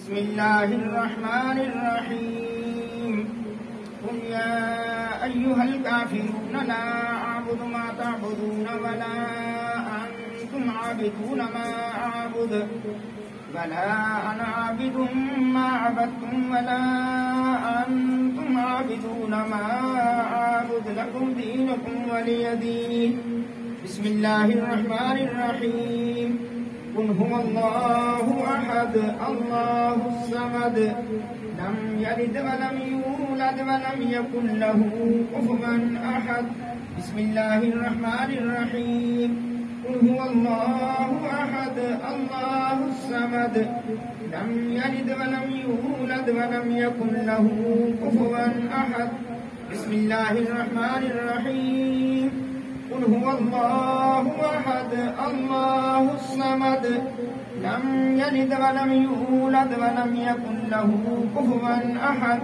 बिस्मिल्लाहिर्रहमानिर्रहीम। कुल या अय्युहल काफिरून ला अअबुदु मा तअबुदून वला अंतुम आबिदून मा अअबुदु वला अना आबिदुम मा अबदतुम वला अंतुम आबिदून मा अअबुदु लकुम दीनुकुम वलिय दीन। बिस्मिल्लाहिर्रहमानिर्रहीम। कुल हुवल्लाहु अहद अल्लाहुस समद लम यलिद वलम यूलद वलम यकुल लहू कुफुवन अहद। बिस्मिल्लाहिर्रहमानिर्रहीम। कुल हुवल्लाहु अहद अल्लाहुस समद लम यलिद वलम यूलद वलम यकुल लहू कुफुवन अहद। बिस्मिल्लाहिर्रहमानिर्रहीम। कुल हुवल्लाहु अहद अल्लाहुस समद लम यलिद वलम यूलद वलम यकुल लहू कुफुवन अहद।